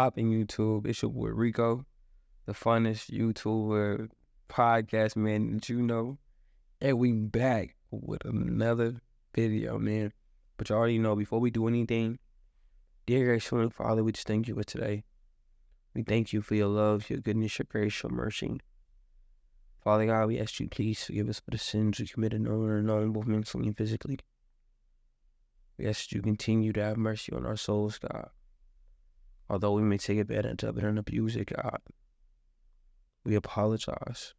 popping YouTube? It's your boy Rico, the funnest YouTuber podcast man that you know. And we back with another video, man. But you already know, before we do anything, dear gracious Heavenly Father, we just thank you for today. We thank you for your love, your goodness, your grace, your mercy. Father God, we ask you please forgive us for the sins we committed known or unknown, both mentally and physically. We ask you continue to have mercy on our souls, God. Although we may take advantage of it and abuse it, God, we apologize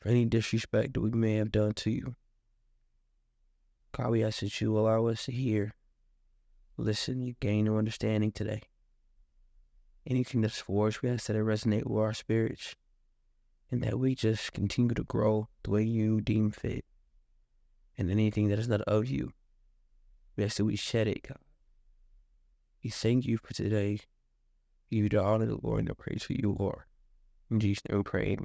for any disrespect that we may have done to you. God, we ask that you allow us to hear, listen, you gain no understanding today. Anything that's for us, we ask that it resonate with our spirits and that we just continue to grow the way you deem fit. And anything that is not of you, we ask that we shed it, God. We thank you for today. Give you the honor, the glory, and the praise for you, Lord. In Jesus' name we pray,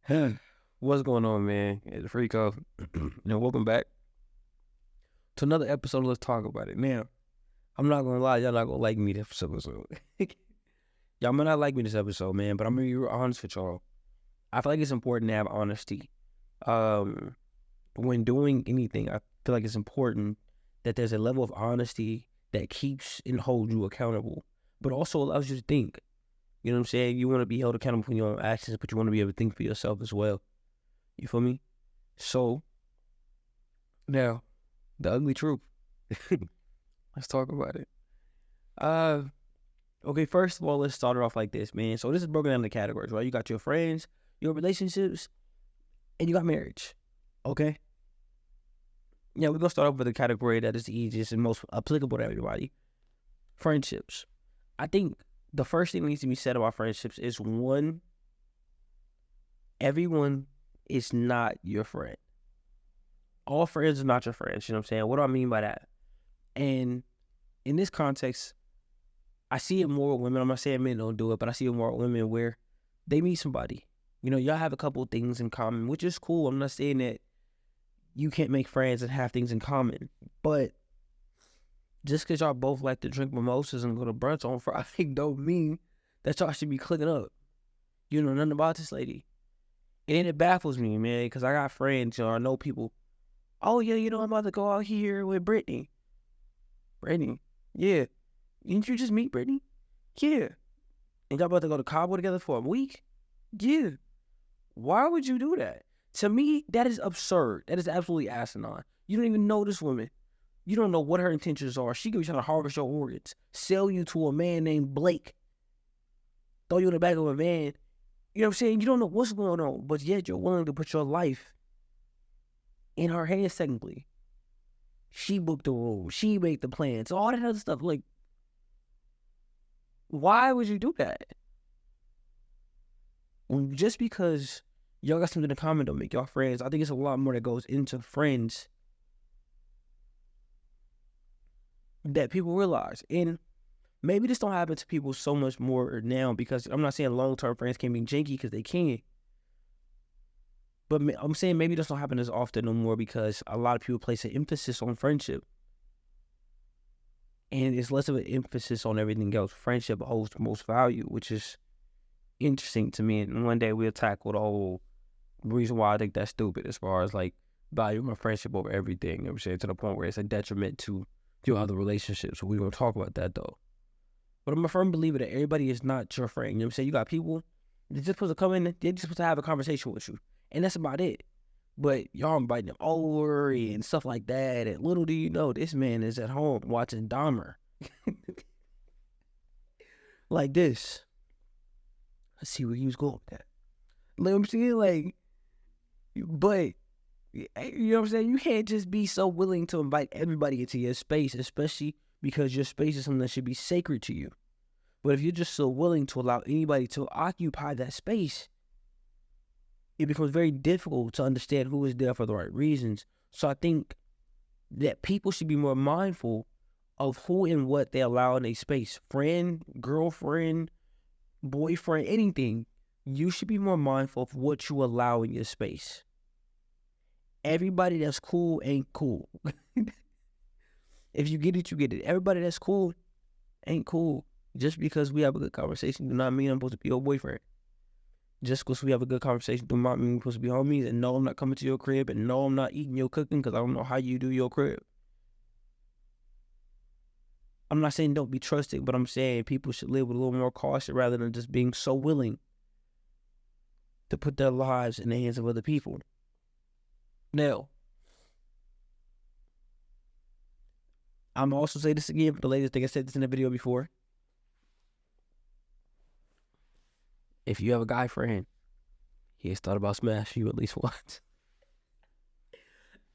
amen. What's going on, man? It's Rico. Welcome back to another episode of Let's Talk About It. Now, I'm not going to lie, y'all not going to like me this episode. Y'all might not like me this episode, man, but I'm going to be real honest with y'all. I feel like it's important to have honesty. When doing anything, I feel like it's important that there's a level of honesty that keeps and holds you accountable, but also allows you to think. You know what I'm saying? You want to be held accountable for your own actions, but you want to be able to think for yourself as well. You feel me? So, now, the ugly truth. Let's talk about it. Okay, first of all, let's start it off like this, man. So this is broken down into categories, right? You got your friends, your relationships, and you got marriage. Okay? Yeah, we're going to start off with a category that is the easiest and most applicable to everybody. Friendships. I think the first thing that needs to be said about friendships is, one, everyone is not your friend. All friends are not your friends, you know what I'm saying? What do I mean by that? And in this context, I see it more with women. I'm not saying men don't do it, but I see it more with women where they meet somebody. You know, y'all have a couple of things in common, which is cool. I'm not saying that you can't make friends and have things in common. But just because y'all both like to drink mimosas and go to brunch on Friday don't mean that y'all should be clicking up. You know nothing about this lady. And then it baffles me, man, because I got friends, I know people. Oh, yeah, I'm about to go out here with Brittany. Brittany? Yeah. Didn't you just meet Brittany? Yeah. And y'all about to go to Cabo together for a week? Yeah. Why would you do that? To me, that is absurd. That is absolutely asinine. You don't even know this woman. You don't know what her intentions are. She could be trying to harvest your organs, sell you to a man named Blake, throw you in the back of a van. You know what I'm saying? You don't know what's going on, but yet you're willing to put your life in her hands technically. She booked the room. She made the plans. All that other stuff. Like, why would you do that? Just because y'all got something in common don't make y'all friends. I think it's a lot more that goes into friends that people realize. And maybe this don't happen to people so much more now, because I'm not saying long-term friends can be janky, because they can. But I'm saying maybe this don't happen as often no more because a lot of people place an emphasis on friendship. And it's less of an emphasis on everything else. Friendship holds the most value, which is interesting to me. And one day we'll tackle the whole reason why I think that's stupid, as far as like valuing my friendship over everything. You know what I'm saying? To the point where it's a detriment to your other relationships. So we're going to talk about that though. But I'm a firm believer that everybody is not your friend. You know what I'm saying? You got people, they're just supposed to come in, they're just supposed to have a conversation with you. And that's about it. But y'all inviting them over and stuff like that. And little do you know, this man is at home watching Dahmer. Like this. Let's see where he was going with that. You know what I'm saying? Like, but, you know what I'm saying? You can't just be so willing to invite everybody into your space, especially because your space is something that should be sacred to you. But if you're just so willing to allow anybody to occupy that space, it becomes very difficult to understand who is there for the right reasons. So I think that people should be more mindful of who and what they allow in a space. Friend, girlfriend, boyfriend, anything. You should be more mindful of what you allow in your space. Everybody that's cool ain't cool. If you get it, you get it. Everybody that's cool ain't cool. Just because we have a good conversation do not mean I'm supposed to be your boyfriend. Just because we have a good conversation do not mean we're supposed to be homies. And no, I'm not coming to your crib. And no, I'm not eating your cooking because I don't know how you do your crib. I'm not saying don't be trusted, but I'm saying people should live with a little more caution rather than just being so willing to put their lives in the hands of other people. Now, I'm also say this again for the ladies. I think I said this in the video before. If you have a guy friend, he has thought about smashing you at least once.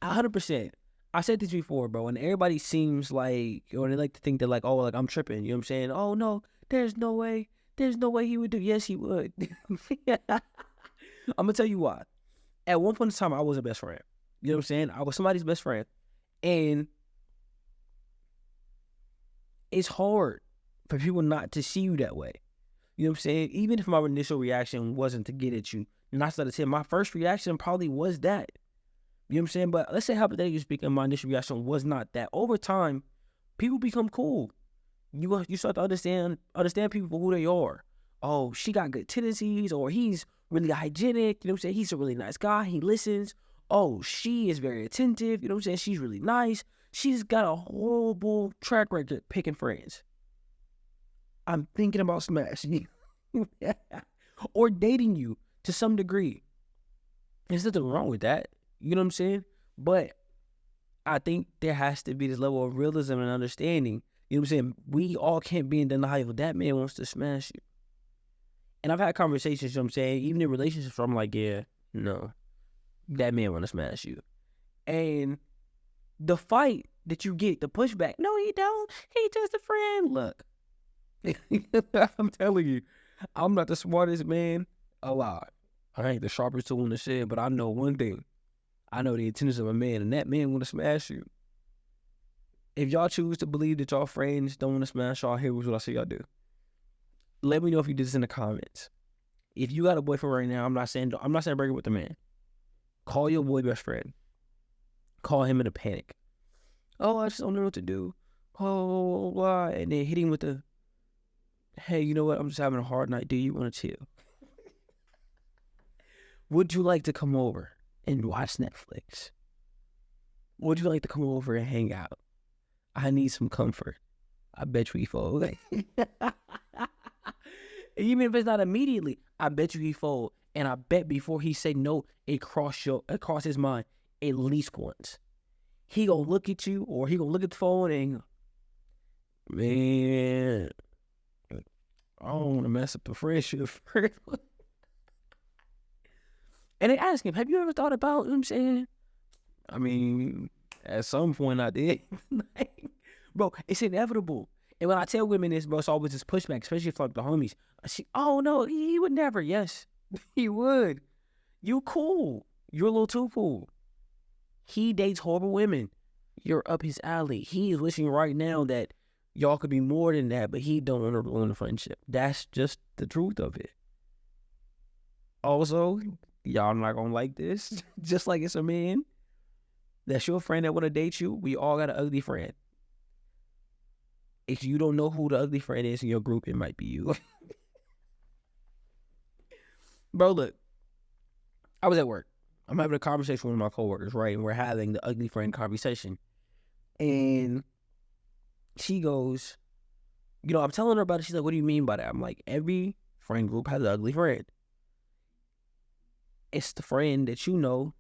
100%. I said this before, bro, and everybody seems like, or they like to think that like, oh, like I'm tripping. You know what I'm saying? Oh no, there's no way he would do. Yes, he would. I'm gonna tell you why. At one point in time, I was a best friend. You know what I'm saying? I was somebody's best friend, and it's hard for people not to see you that way. You know what I'm saying? Even if my initial reaction wasn't to get at you, 9 out of 10, my first reaction probably was that. You know what I'm saying? But let's say hypothetically speaking, my initial reaction was not that. Over time, people become cool. You start to understand people for who they are. Oh, she got good tendencies, or he's really hygienic. You know what I'm saying? He's a really nice guy. He listens. Oh, she is very attentive. You know what I'm saying? She's really nice. She's got a horrible track record picking friends. I'm thinking about smashing you. Or dating you to some degree. There's nothing wrong with that. You know what I'm saying? But I think there has to be this level of realism and understanding. You know what I'm saying? We all can't be in denial. That man wants to smash you. And I've had conversations, you know what I'm saying? Even in relationships where I'm like, yeah, no, that man want to smash you. And the fight that you get, the pushback, no, he don't. He just a friend. Look, I'm telling you, I'm not the smartest man alive. I ain't the sharpest tool in the shed, but I know one thing. I know the intentions of a man, and that man want to smash you. If y'all choose to believe that y'all friends don't want to smash y'all, here's what I say y'all do. Let me know if you did this in the comments. If you got a boyfriend right now, I'm not saying break it with the man. Call your boy best friend. Call him in a panic. Oh, I just don't know what to do. Oh, why? And then hit him with the, hey, you know what? I'm just having a hard night. Do you want to chill? Would you like to come over and watch Netflix? Would you like to come over and hang out? I need some comfort. I bet you he fold. Even if it's not immediately, I bet you he fold. And I bet before he say no, it cross his mind at least once. He gonna look at you, or he gonna look at the phone and, man, I don't want to mess up the friendship. And they ask him, have you ever thought about, you know what I'm saying? I mean, at some point I did. Bro, it's inevitable. And when I tell women this, bro, it's always this pushback, especially for like the homies. Oh no, he would never. Yes, he would. You cool. You're a little too cool. He dates horrible women. You're up his alley. He is wishing right now that y'all could be more than that, but he don't want to ruin the friendship. That's just the truth of it. Also, y'all not gonna like this. Just like it's a man. That's your friend that want to date you. We all got an ugly friend. If you don't know who the ugly friend is in your group, it might be you. Bro, look. I was at work. I'm having a conversation with my coworkers, right? And we're having the ugly friend conversation. And she goes, you know, I'm telling her about it. She's like, what do you mean by that? I'm like, every friend group has an ugly friend. It's the friend that you know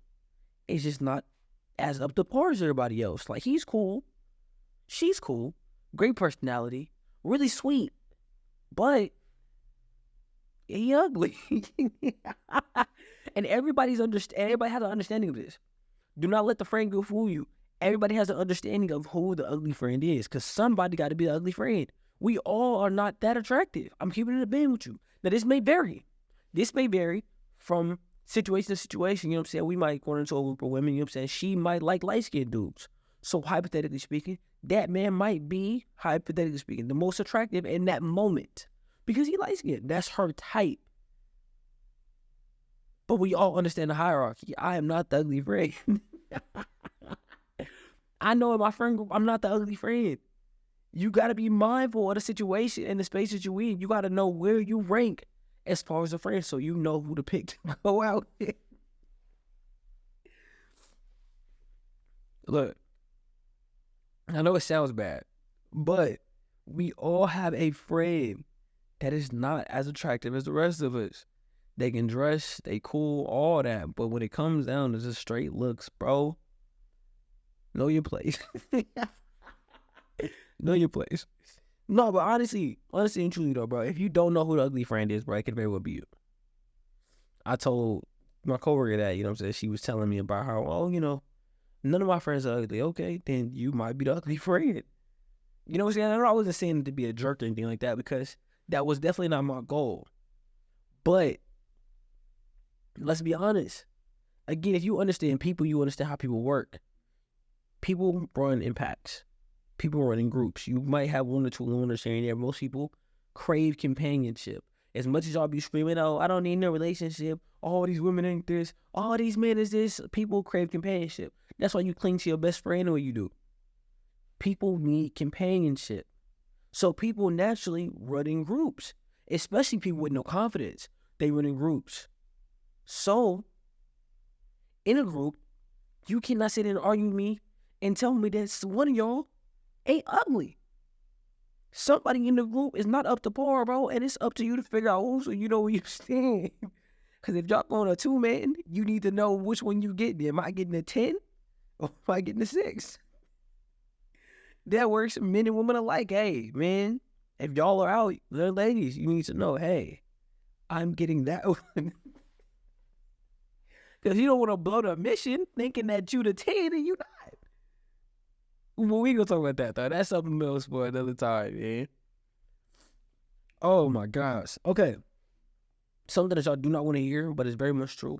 is just not as up to par as everybody else. Like, he's cool. She's cool. Great personality. Really sweet. But he ugly. And everybody has an understanding of this. Do not let the friend group fool you. Everybody has an understanding of who the ugly friend is, because somebody got to be the ugly friend. We all are not that attractive. I'm keeping it a band with you. Now, this may vary. This may vary from situation to situation. You know what I'm saying? We might go into a group of women. You know what I'm saying? She might like light-skinned dudes. So, hypothetically speaking, that man might be, hypothetically speaking, the most attractive in that moment because he light-skinned. That's her type. But we all understand the hierarchy. I am not the ugly friend. I know in my friend group, I'm not the ugly friend. You got to be mindful of the situation and the space that you in. You got to know where you rank as far as a friend, so you know who to pick to go out. Look, I know it sounds bad, but we all have a friend that is not as attractive as the rest of us. They can dress, they cool, all that, but when it comes down to just straight looks, bro, know your place. Know your place. No, but honestly and truly though, bro, if you don't know who the ugly friend is, bro, it could very well be you. I told my coworker that, you know what I'm saying? She was telling me about how, none of my friends are ugly. Okay, then you might be the ugly friend. You know what I'm saying? I wasn't saying to be a jerk or anything like that, because that was definitely not my goal. But let's be honest. Again, if you understand people, you understand how people work. People run in packs. People run in groups. You might have one or two loners here and there. Most people crave companionship. As much as y'all be screaming, oh, I don't need no relationship. All these women ain't this. All these men is this. People crave companionship. That's why you cling to your best friend, or you do. People need companionship. So people naturally run in groups, especially people with no confidence. They run in groups. So, in a group, you cannot sit and argue with me and tell me that one of y'all ain't ugly. Somebody in the group is not up to par, bro, and it's up to you to figure out who, so you know where you stand. Because if y'all going a 2-man, you need to know which one you getting. Am I getting a 10 or am I getting a 6? That works men and women alike. Hey, man, if y'all are out, ladies, you need to know, hey, I'm getting that one. Because you don't want to blow the mission thinking that you the 10 and you not. Well, we gonna talk about that, though. That's something else for another time, man. Oh, my gosh. Okay. Something that y'all do not want to hear, but it's very much true.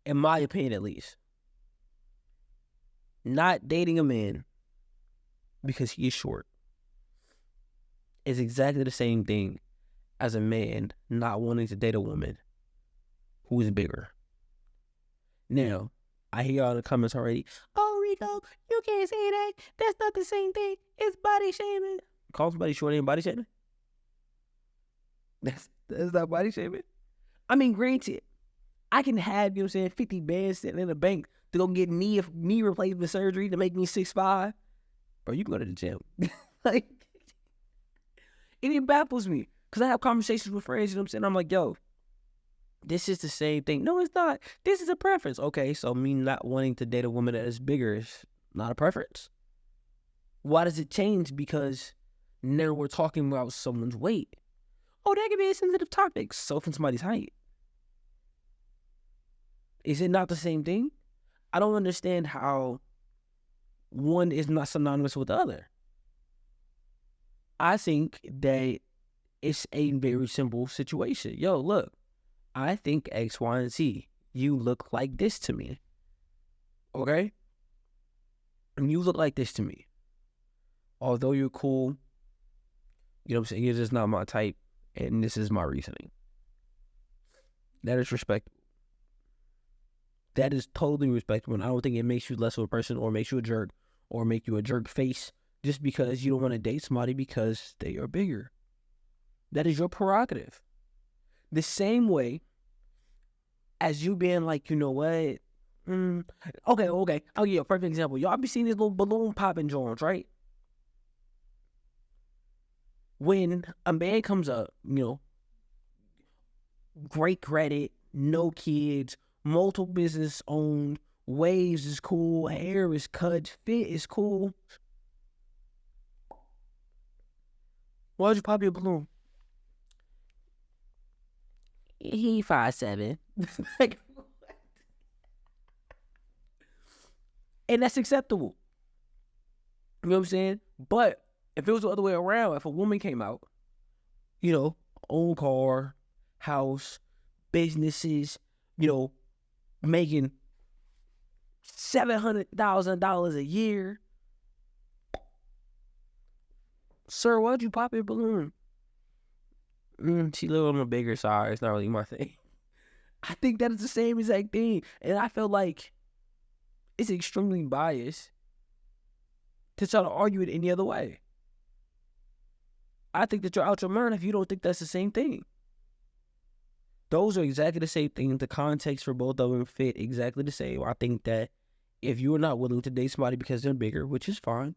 In my opinion, at least. Not dating a man because he is short is exactly the same thing as a man not wanting to date a woman who is bigger. Now, I hear y'all in the comments already, oh, Rico, you can't say that. That's not the same thing. It's body shaming. Call somebody short ain't body shaming? That's not body shaming? I mean, granted, I can have, 50 bands sitting in the bank to go get knee replacement surgery to make me 6'5". Bro, you can go to the gym. Like, it baffles me. Because I have conversations with friends, I'm like, yo, this is the same thing. No, it's not. This is a preference. Okay, so me not wanting to date a woman that is bigger is not a preference. Why does it change? Because now we're talking about someone's weight. Oh, that could be a sensitive topic. So from somebody's height. Is it not the same thing? I don't understand how one is not synonymous with the other. I think that it's a very simple situation. Yo, look, I think X, Y, and Z. You look like this to me. Okay? And you look like this to me. Although you're cool, you know what I'm saying? You're just not my type, and this is my reasoning. That is respectable. That is totally respectable, and I don't think it makes you less of a person or makes you a jerk or make you a jerk face just because you don't want to date somebody because they are bigger. That is your prerogative. The same way as you being like, you know what? Okay. I'll give you a perfect example. Y'all be seeing these little balloon popping joints, right? When a man comes up, great credit, no kids, multiple business owned, waves is cool, hair is cut, fit is cool. Why'd you pop your balloon? He 5'7". Like, and that's acceptable. You know what I'm saying? But if it was the other way around, if a woman came out, own car, house, businesses, making $700,000 a year. Sir, why'd you pop your balloon? She live on a bigger side. It's not really my thing. I think that is the same exact thing. And I feel like it's extremely biased to try to argue it any other way. I think that you're out your mind if you don't think that's the same thing. Those are exactly the same thing. The context for both of them fit exactly the same. I think that if you're not willing to date somebody because they're bigger, which is fine,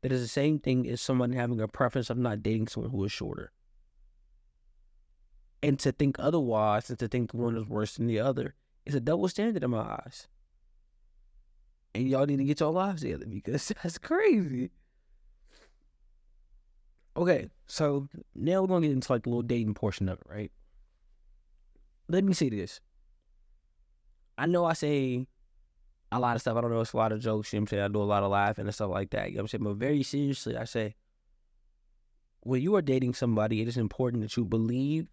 that is the same thing as someone having a preference of not dating someone who is shorter. And to think otherwise and to think one is worse than the other is a double standard in my eyes. And y'all need to get your lives together because that's crazy. Okay, so now we're going to get into like the little dating portion of it, right? Let me say this. I know I say a lot of stuff. I don't know, it's a lot of jokes, you know what I'm saying? I do a lot of laughing and stuff like that, you know what I'm saying? But very seriously, I say, when you are dating somebody, it is important that you believe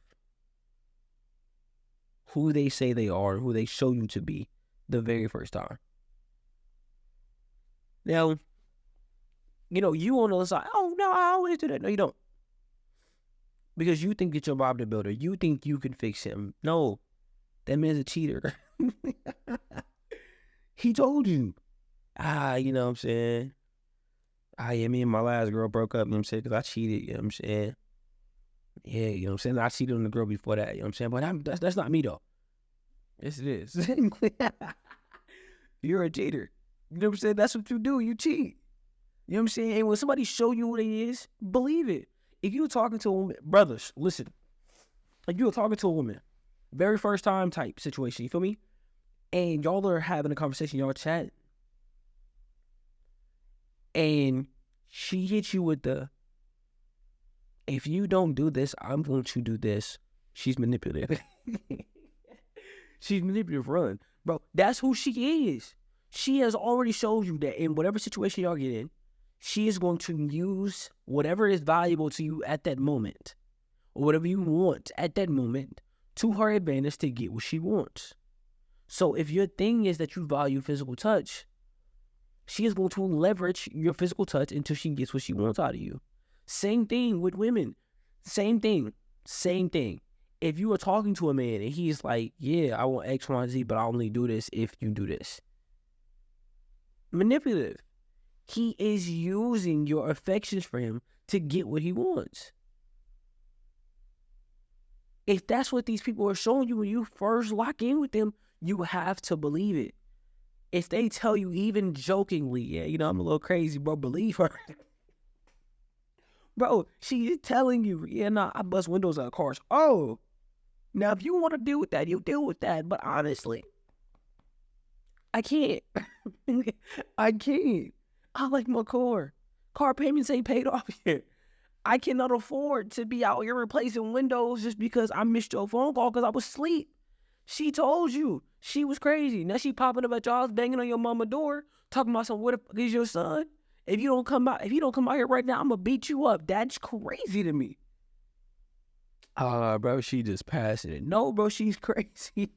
who they say they are, who they show you to be the very first time. Now, you know, you on the other side, oh, no, I always do that. No, you don't. Because you think that you're Bob the Builder. You think you can fix him. No, that man's a cheater. He told you. You know what I'm saying? Yeah, me and my last girl broke up, you know what I'm saying? Because I cheated, you know what I'm saying? Yeah, you know what I'm saying? I cheated on the girl before that, you know what I'm saying? But that's not me, though. Yes, it is. You're a cheater. You know what I'm saying? That's what you do. You cheat. You know what I'm saying? And when somebody show you what it is, believe it. If you're talking to a woman, brothers, listen. If you're talking to a woman, very first time type situation, you feel me? And y'all are having a conversation, y'all chat. And she hits you with the, if you don't do this, I'm going to do this. She's manipulative. She's manipulative, run. Bro, that's who she is. She has already showed you that in whatever situation y'all get in, she is going to use whatever is valuable to you at that moment, or whatever you want at that moment, to her advantage to get what she wants. So if your thing is that you value physical touch, she is going to leverage your physical touch until she gets what she wants out of you. Same thing with women. Same thing. If you are talking to a man and he's like, yeah, I want X, Y, and Z, but I only do this if you do this. Manipulative. He is using your affections for him to get what he wants. If that's what these people are showing you when you first lock in with them, you have to believe it. If they tell you even jokingly, yeah, you know, I'm a little crazy, bro, believe her. Bro, she is telling you, yeah, nah, I bust windows out of cars. Oh, now if you want to deal with that, you deal with that. But honestly, I can't. I can't. I like my car. Car payments ain't paid off yet. I cannot afford to be out here replacing windows just because I missed your phone call because I was asleep. She told you. She was crazy. Now she popping up at y'all's banging on your mama's door, talking about some, what the fuck is your son? If you don't come out here right now, I'm gonna beat you up. That's crazy to me. Bro, she just passing it. No, bro, she's crazy.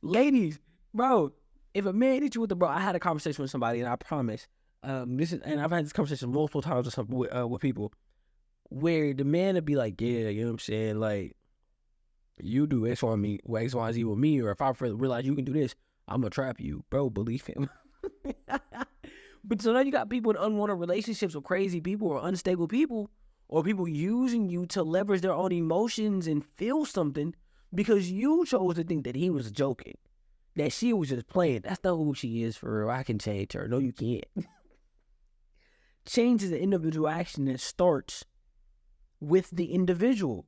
Ladies, bro, if a man hit you with the, bro, I had a conversation with somebody, and I promise, and I've had this conversation multiple times with people, where the man would be like, yeah, you know what I'm saying, like, you do X, Y, and Z with me, or if I realize you can do this, I'm gonna trap you, bro. Believe him. But so now you got people in unwanted relationships with crazy people or unstable people, or people using you to leverage their own emotions and feel something because you chose to think that he was joking, that she was just playing. That's not who she is for real. I can change her. No, you can't. Change is an individual action that starts with the individual.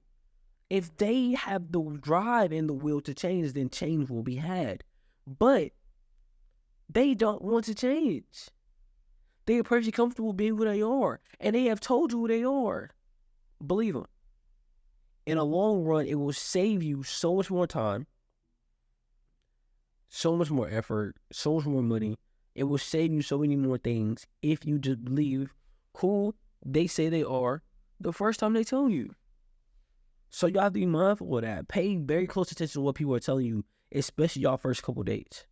If they have the drive and the will to change, then change will be had. But they don't want to change. They are perfectly comfortable being who they are. And they have told you who they are. Believe them. In a long run, it will save you so much more time, so much more effort, so much more money. It will save you so many more things if you just believe who they say they are the first time they tell you. So y'all have to be mindful of that. Pay very close attention to what people are telling you, especially y'all first couple dates.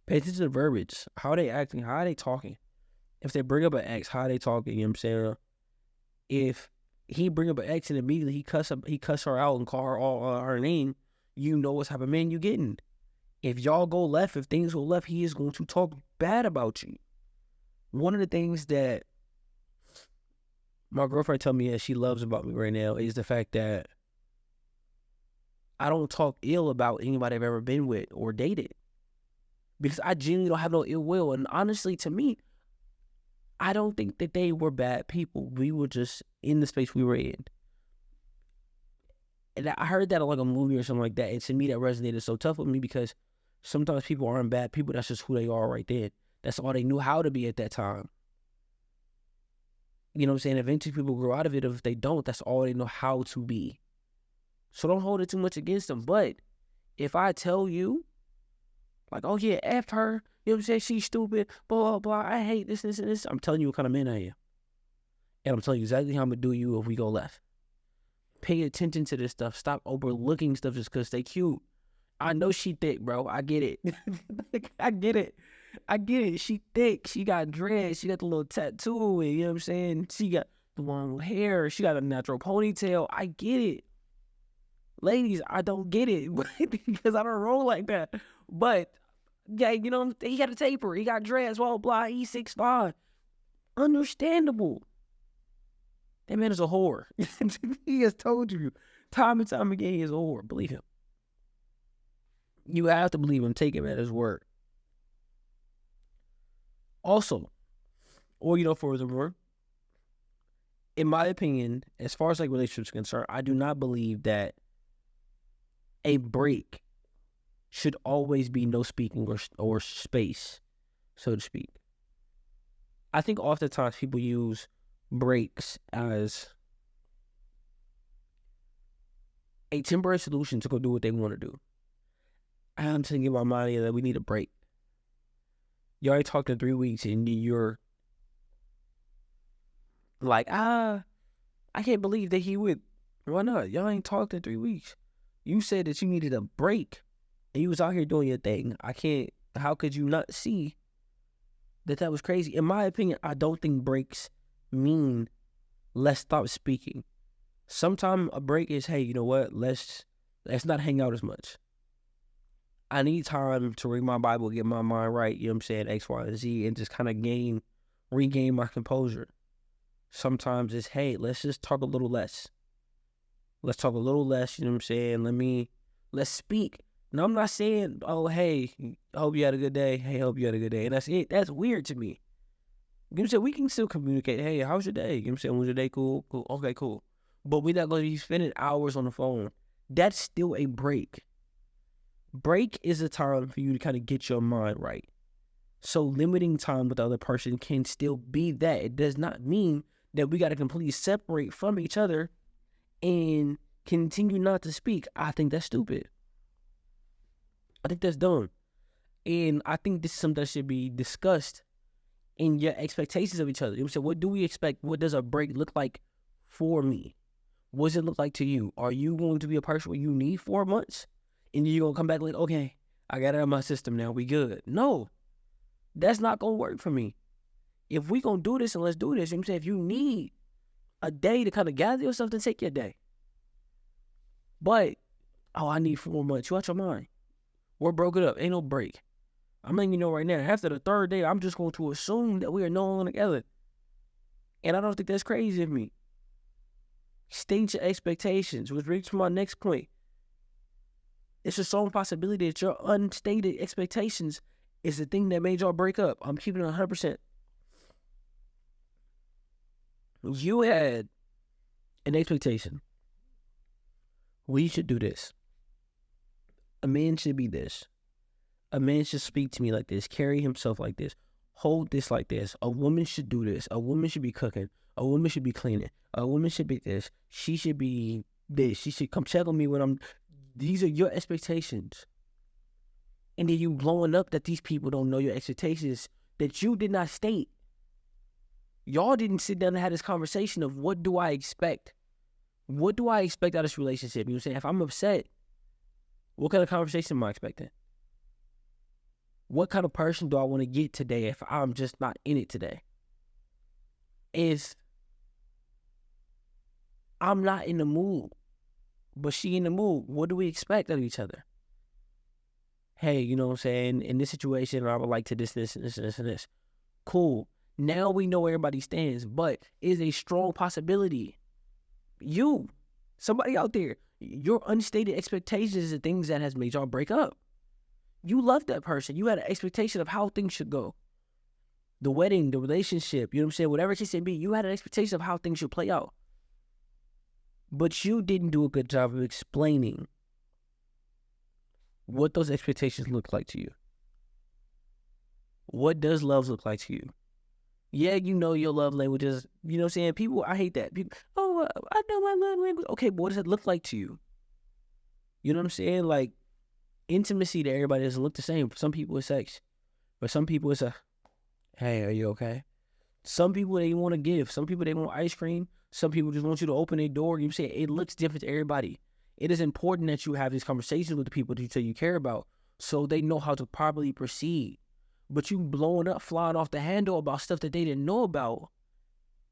Pay attention to the verbiage. How are they acting? How are they talking? If they bring up an ex, how are they talking? You know what I'm saying? If he bring up an ex and immediately he cuss her out and call her all her name, you know what type of man you getting. If y'all go left, if things go left, he is going to talk bad about you. One of the things that my girlfriend tell me that she loves about me right now is the fact that I don't talk ill about anybody I've ever been with or dated. Because I genuinely don't have no ill will. And honestly, to me, I don't think that they were bad people. We were just in the space we were in. And I heard that on like a movie or something like that. And to me, that resonated so tough with me because sometimes people aren't bad people. That's just who they are right then. That's all they knew how to be at that time. You know what I'm saying? Eventually people grow out of it. If they don't, that's all they know how to be. So don't hold it too much against them. But if I tell you, like, oh yeah, F her, you know what I'm saying? She's stupid, blah, blah, blah. I hate this, this, and this. I'm telling you what kind of man I am. And I'm telling you exactly how I'm going to do you if we go left. Pay attention to this stuff. Stop overlooking stuff just because they cute. I know she thick, bro. I get it. I get it. I get it. She thick. She got dreads. She got the little tattoo. You know what I'm saying? She got the long hair. She got a natural ponytail. I get it. Ladies, I don't get it because I don't roll like that. But, yeah, you know, he got a taper. He got dreads, blah, blah. He's 6'5". Understandable. That man is a whore. He has told you time and time again he is a whore. Believe him. You have to believe him. Take him at his word. Also, or, you know, furthermore, in my opinion, as far as like relationships are concerned, I do not believe that a break should always be no speaking or space, so to speak. I think oftentimes people use breaks as a temporary solution to go do what they want to do. I'm thinking about my mind that we need a break. You already talked in 3 weeks and you're like, I can't believe that he would. Why not? Y'all ain't talked in 3 weeks. You said that you needed a break and you was out here doing your thing. How could you not see that was crazy? In my opinion, I don't think breaks mean let's stop speaking. Sometimes a break is, hey, you know what? Let's not hang out as much. I need time to read my Bible, get my mind right, you know what I'm saying, X, Y, and Z, and just kind of regain my composure. Sometimes it's, hey, let's just talk a little less. Let's talk a little less, you know what I'm saying? Let's speak. Now, I'm not saying, oh, hey, I hope you had a good day. Hey, I hope you had a good day. And that's it. That's weird to me. You know what I'm saying? We can still communicate. Hey, how's your day? You know what I'm saying? Was your day cool? Cool. Okay, cool. But we're not going to be spending hours on the phone. That's still a break. Break is a time for you to kind of get your mind right. So limiting time with the other person can still be that. It does not mean that we got to completely separate from each other and continue not to speak. I think that's stupid. I think that's dumb. And I think this is something that should be discussed in your expectations of each other. You know what I'm saying? What do we expect? What does a break look like for me? What does it look like to you? Are you going to be a person where you need 4 months? And you're going to come back like, okay, I got it out of my system now. We good. No, that's not going to work for me. If we going to do this, and let's do this. You know what I'm saying? If you need a day to kind of gather yourself, then take your day. But, I need 4 months. You out your mind. We're broken up. Ain't no break. I'm letting you know right now, after the third day, I'm just going to assume that we are no longer together. And I don't think that's crazy of me. State your expectations, which brings to my next point. It's a strong possibility that your unstated expectations is the thing that made y'all break up. I'm keeping it 100%. You had an expectation. We should do this. A man should be this. A man should speak to me like this, carry himself like this, hold this like this. A woman should do this. A woman should be cooking. A woman should be cleaning. A woman should be this. She should be this. She should come check on me when I'm... These are your expectations. And then you blowing up that these people don't know your expectations that you did not state. Y'all didn't sit down and have this conversation of what do I expect? What do I expect out of this relationship? You know what I'm saying? If I'm upset, what kind of conversation am I expecting? What kind of person do I want to get today if I'm just not in it today? If I'm not in the mood, but she in the mood, what do we expect of each other? Hey, you know what I'm saying? In this situation, I would like to this, and this. Cool. Now we know where everybody stands, but it is a strong possibility. Somebody out there, your unstated expectations is the things that has made y'all break up. You love that person. You had an expectation of how things should go. The wedding, the relationship, you know what I'm saying? Whatever it case may be, you had an expectation of how things should play out. But you didn't do a good job of explaining what those expectations look like to you. What does love look like to you? Yeah, you know your love languages. You know what I'm saying? People, I hate that. People, I know my love language. Okay, but what does it look like to you? You know what I'm saying? Like, intimacy to everybody doesn't look the same. For some people, it's sex. For some people, it's a, hey, are you okay? Some people, they want to give. Some people, they want ice cream. Some people just want you to open a door. You know what I'm saying? It looks different to everybody. It is important that you have these conversations with the people that you care about so they know how to properly proceed. But you blowing up, flying off the handle about stuff that they didn't know about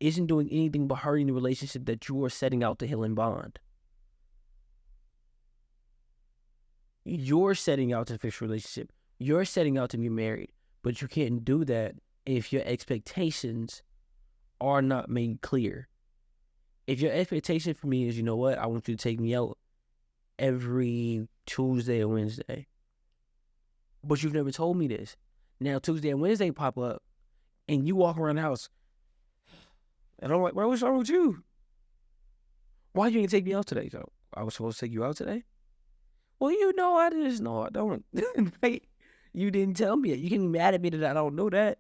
isn't doing anything but hurting the relationship that you are setting out to heal and bond. You're setting out to fix a relationship. You're setting out to be married. But you can't do that if your expectations are not made clear. If your expectation for me is, you know what, I want you to take me out every Tuesday or Wednesday. But you've never told me this. Now Tuesday and Wednesday pop up and you walk around the house. And I'm like, bro, what's wrong with you? Why you didn't take me out today? So I was supposed to take you out today? Well, you know, I just know I don't. You didn't tell me it. You can be mad at me that I don't know that.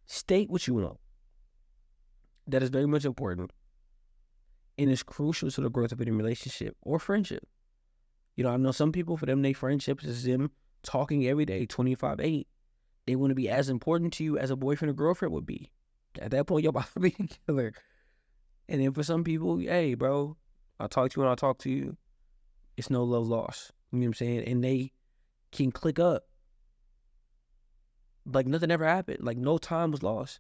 State what you know. That is very much important. And it's crucial to the growth of any relationship or friendship. You know, I know some people, for them, their friendships is them talking every day, 25/8. They want to be as important to you as a boyfriend or girlfriend would be. At that point, you're about to be together. And then for some people, hey, bro, I'll talk to you when I talk to you. It's no love lost. You know what I'm saying? And they can click up. Like nothing ever happened. Like no time was lost.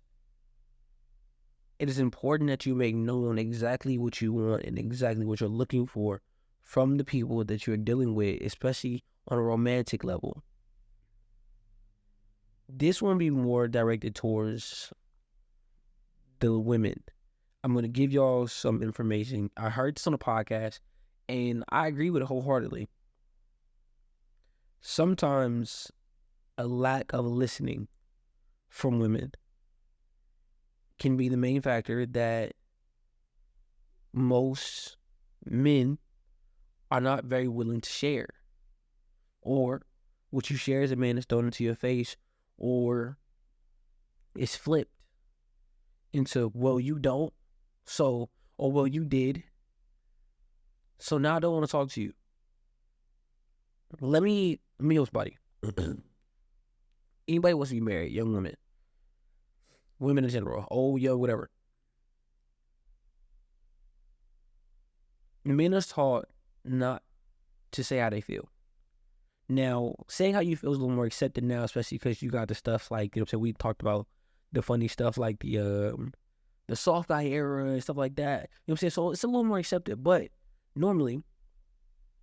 It is important that you make known exactly what you want and exactly what you're looking for from the people that you're dealing with, especially on a romantic level. This one be more directed towards the women. I'm going to give y'all some information. I heard this on a podcast, and I agree with it wholeheartedly. Sometimes a lack of listening from women can be the main factor that most men are not very willing to share. Or what you share as a man is thrown into your face, or it's flipped into, well, you don't, so, or well, you did, so now I don't want to talk to you. Let me host buddy. Anybody wants to be married, young women in general, old, young, whatever. Men are taught not to say how they feel. Now, saying how you feel is a little more accepted now, especially because you got the stuff like, you know what I'm saying, we talked about the funny stuff like the soft guy era and stuff like that. You know what I'm saying? So it's a little more accepted, but normally,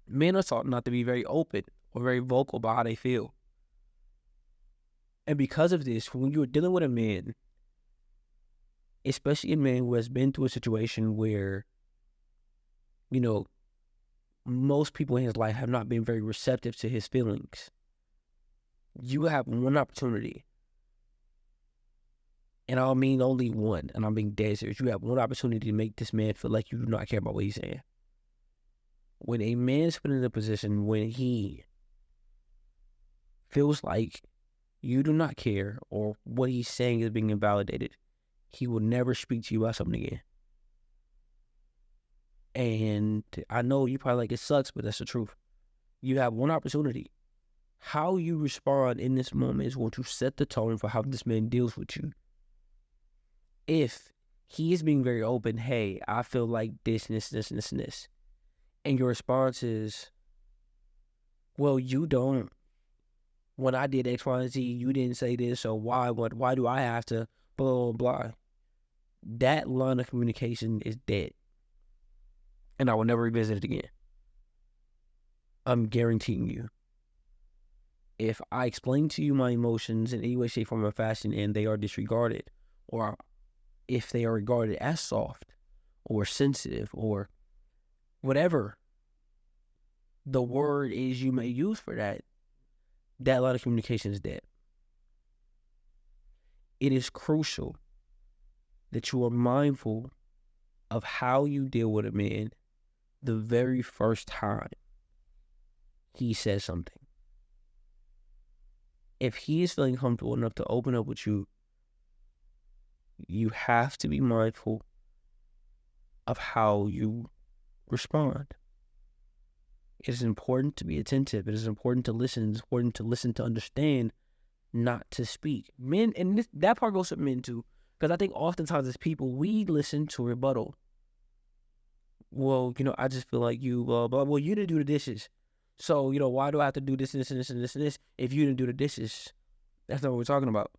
men are taught not to be very open or very vocal about how they feel. And because of this, when you're dealing with a man, especially a man who has been through a situation where, you know, most people in his life have not been very receptive to his feelings, you have one opportunity. And I mean only one, and I'm being dead serious. You have one opportunity to make this man feel like you do not care about what he's saying. When a man's put in a position when he feels like you do not care or what he's saying is being invalidated, he will never speak to you about something again. And I know you probably like, it sucks, but that's the truth. You have one opportunity. How you respond in this moment is going to set the tone for how this man deals with you. If he is being very open, hey, I feel like this, and this, and your response is, well, you don't. When I did X, Y, and Z, you didn't say this, so why do I have to, blah, blah, blah. That line of communication is dead. And I will never revisit it again. I'm guaranteeing you. if I explain to you my emotions in any way, shape, form, or fashion and they are disregarded, or if they are regarded as soft or sensitive or whatever the word is you may use for that, that line of communication is dead. It is crucial that you are mindful of how you deal with a man the very first time he says something. If he is feeling comfortable enough to open up with you, you have to be mindful of how you respond. It is important to be attentive. It is important to listen. It's important to listen to understand, not to speak. Men, and that part goes with men too, because I think oftentimes as people, we listen to rebuttal. Well, I just feel like you, blah, blah. Well, you didn't do the dishes. So, why do I have to do this and this and this and this and this if you didn't do the dishes? That's not what we're talking about.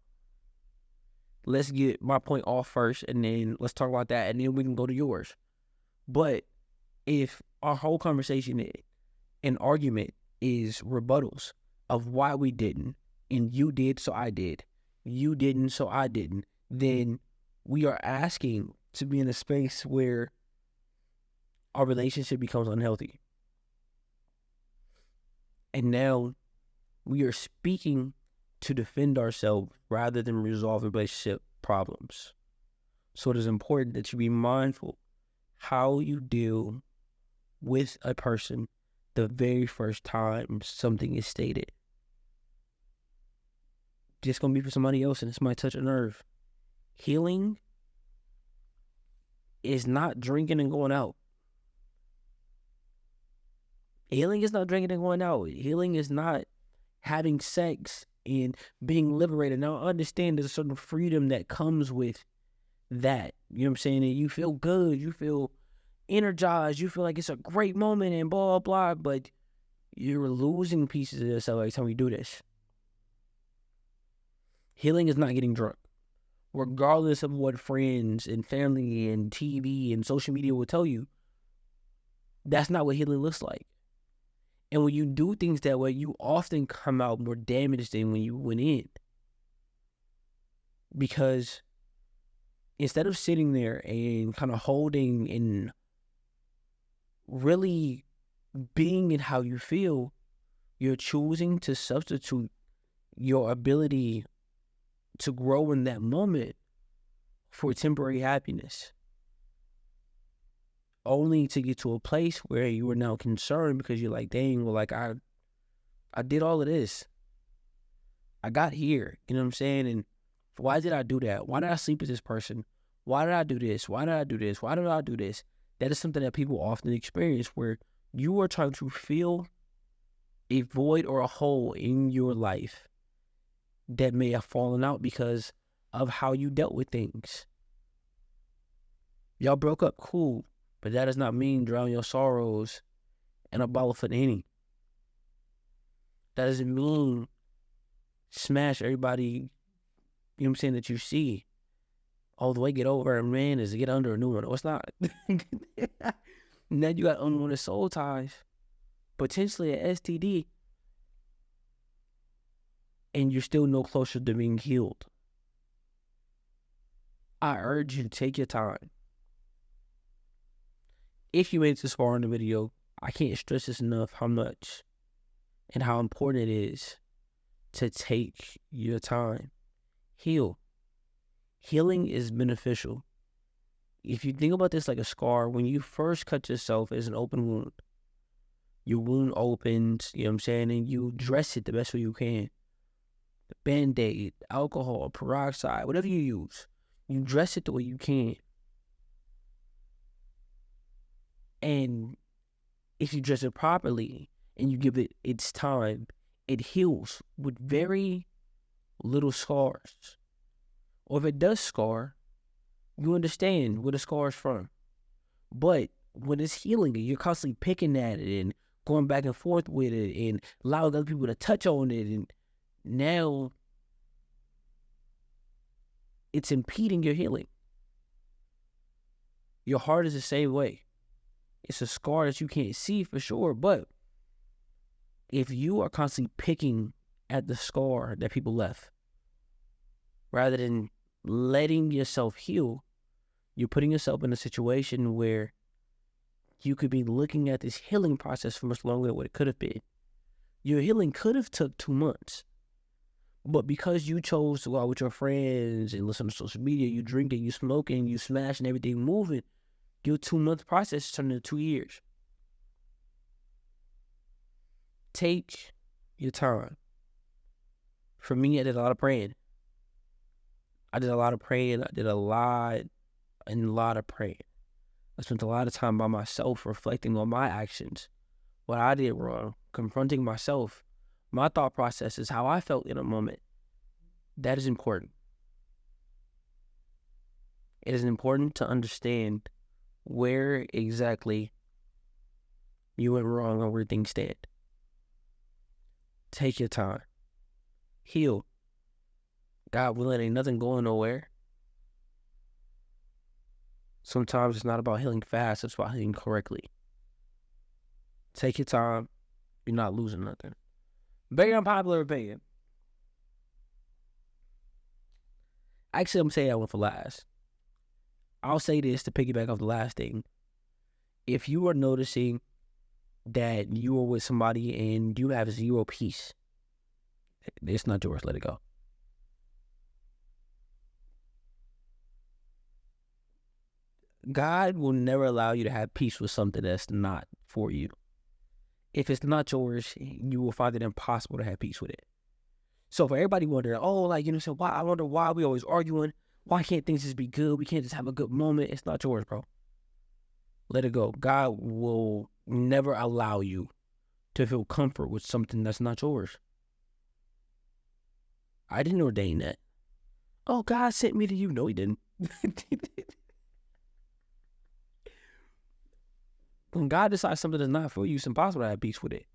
Let's get my point off first, and then let's talk about that, and then we can go to yours. But if our whole conversation, an argument, is rebuttals of why we didn't, and you did, so I did, you didn't, so I didn't, then we are asking to be in a space where our relationship becomes unhealthy. And now we are speaking to defend ourselves rather than resolve relationship problems. So it is important that you be mindful how you deal with a person the very first time something is stated. Just gonna be for somebody else, and this might touch a nerve. Healing is not drinking and going out. Healing is not drinking and going out. Healing is not having sex and being liberated. Now, I understand there's a certain freedom that comes with that. You know what I'm saying? And you feel good. You feel energized. You feel like it's a great moment and blah, blah, blah. But you're losing pieces of yourself every time you do this. Healing is not getting drunk. Regardless of what friends and family and TV and social media will tell you, that's not what healing looks like. And when you do things that way, you often come out more damaged than when you went in. Because instead of sitting there and kind of holding and really being in how you feel, you're choosing to substitute your ability to grow in that moment for temporary happiness. Only to get to a place where you are now concerned because you're like, dang, well, like I did all of this. I got here, you know what I'm saying? And why did I do that? Why did I sleep with this person? Why did I do this? Why did I do this? Why did I do this? That is something that people often experience, where you are trying to fill a void or a hole in your life that may have fallen out because of how you dealt with things. Y'all broke up, cool. But that does not mean drown your sorrows in a bottle of Fanini. That doesn't mean smash everybody, you know what I'm saying, that you see. Oh, the way to get over a man is to get under a new one. No, it's not. Now you got unwanted soul ties, potentially an STD, and you're still no closer to being healed. I urge you to take your time. If you made it this far in the video, I can't stress this enough how much and how important it is to take your time. Heal. Healing is beneficial. If you think about this like a scar, when you first cut yourself, it's an open wound. Your wound opens, you know what I'm saying, and you dress it the best way you can. Band-Aid, alcohol, peroxide, whatever you use, you dress it the way you can. And if you dress it properly and you give it its time, it heals with very little scars. Or if it does scar, you understand where the scar is from. But when it's healing, you're constantly picking at it and going back and forth with it and allowing other people to touch on it. And now it's impeding your healing. Your heart is the same way. It's a scar that you can't see for sure, but if you are constantly picking at the scar that people left. Rather than letting yourself heal, you're putting yourself in a situation where you could be looking at this healing process for much longer than what it could have been. Your healing could have took 2 months, but because you chose to go out with your friends and listen to social media, you drinking, you smoking, you smashing everything moving, your 2-month process turned into 2 years. Take your time. For me, I did a lot of praying. I did a lot of praying of praying. I spent a lot of time by myself reflecting on my actions, what I did wrong, confronting myself, my thought processes, how I felt in a moment. That is important. It is important to understand where exactly you went wrong and where things stand. Take your time. Heal. God willing, ain't nothing going nowhere. Sometimes it's not about healing fast, it's about healing correctly. Take your time. You're not losing nothing. Very unpopular opinion. Actually, I'm saying that one for last. I'll say this to piggyback off the last thing. If you are noticing that you are with somebody and you have zero peace, it's not yours. Let it go. God will never allow you to have peace with something that's not for you. If it's not yours, you will find it impossible to have peace with it. So for everybody wondering, so why? I wonder why we always arguing. Why can't things just be good? We can't just have a good moment. It's not yours, bro. Let it go. God will never allow you to feel comfort with something that's not yours. I didn't ordain that. Oh, God sent me to you. No, he didn't. When God decides something is not for you, it's impossible to have peace with it.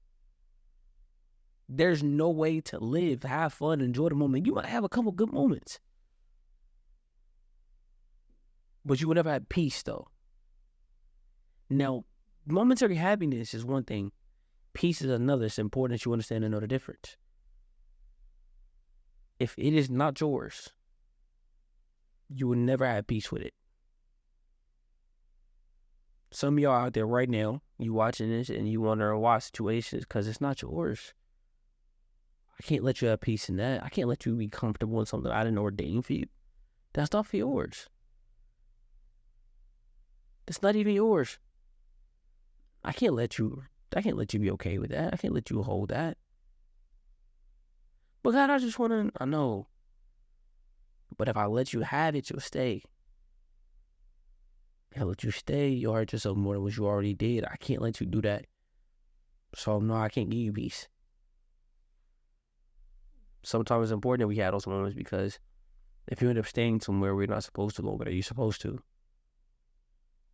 There's no way to live, have fun, enjoy the moment. You might have a couple good moments, but you will never have peace, though. Now, momentary happiness is one thing. Peace is another. It's important that you understand and know the difference. If it is not yours, you will never have peace with it. Some of y'all out there right now, you watching this and you wonder why situations, because it's not yours. I can't let you have peace in that. I can't let you be comfortable in something I didn't ordain for you. That's not for yours. That's not even yours. I can't let you be okay with that. I can't let you hold that. But God, I just want to, I know. But if I let you have it, you'll stay. If I let you stay, you'll hurt yourself more than what you already did. I can't let you do that. So no, I can't give you peace. Sometimes it's important that we have those moments, because if you end up staying somewhere where you're not supposed to longer than you're supposed to,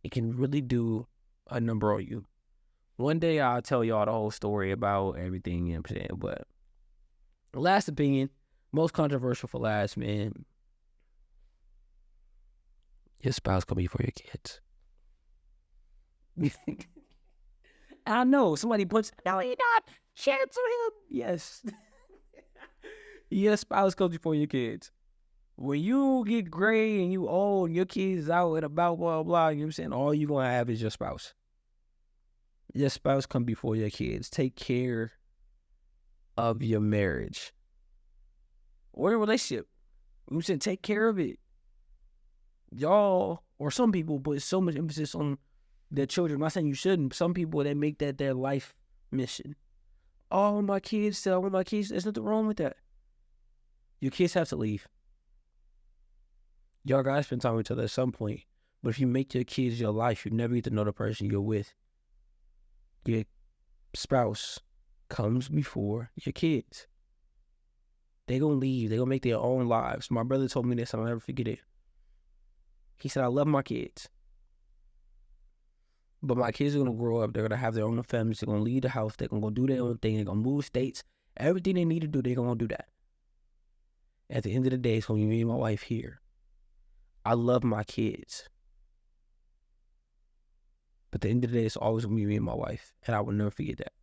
it can really do a number on you. One day I'll tell y'all the whole story about everything, you know what I'm saying? But last opinion, most controversial for last, man. Your spouse could be for your kids. I know, somebody puts, no, you're not. Share it to him. Yes. Your spouse comes before your kids. When you get gray and you old and your kids out and about, blah, blah, you know what I'm saying? All you're going to have is your spouse. Your spouse come before your kids. Take care of your marriage or your relationship. You know what I'm saying? Take care of it. Y'all, or some people put so much emphasis on their children. I'm not saying you shouldn't. Some people, they make that their life mission. Oh, my kids, I want my kids. There's nothing wrong with that. Your kids have to leave. Y'all gotta spend time with each other at some point. But if you make your kids your life, you never get to know the person you're with. Your spouse comes before your kids. They gonna leave. They gonna make their own lives. My brother told me this, and I'll never forget it. He said, I love my kids, but my kids are going to grow up. They're going to have their own families. They're going to leave the house. They're going to go do their own thing. They're going to move states. Everything they need to do, they're going to do that. At the end of the day, it's going to be me and my wife here. I love my kids. But at the end of the day, it's always going to be me and my wife. And I will never forget that.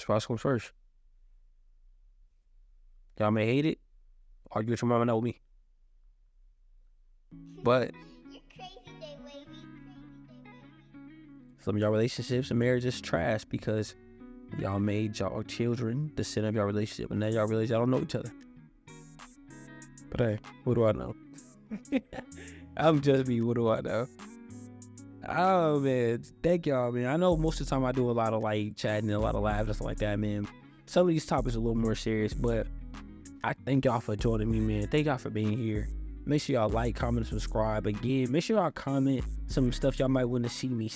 Surprise comes first. Y'all may hate it. Argue with your mama, not with me. But some of y'all relationships and marriages trash because y'all made y'all children the center of y'all relationship, and now y'all realize y'all don't know each other. But hey, what do I know? I'm just me. What do I know? Oh man, thank y'all, man. I know most of the time I do a lot of like chatting and a lot of laughs and stuff like that, man. Some of these topics are a little more serious, but I thank y'all for joining me, man. Thank y'all for being here. Make sure y'all like, comment, subscribe. Again, make sure y'all comment some stuff y'all might want to see me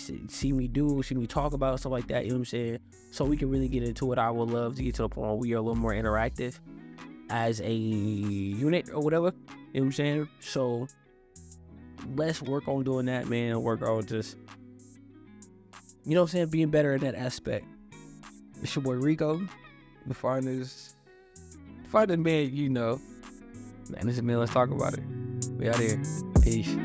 do, see me talk about, stuff like that. You know what I'm saying? So we can really get into it. I would love to get to the point where we are a little more interactive as a unit or whatever. You know what I'm saying? So let's work on doing that, man. Work on just, you know what I'm saying, being better in that aspect. It's your boy Rico. The finest man, you know. Man, this is me. Let's talk about it. We out here. Peace.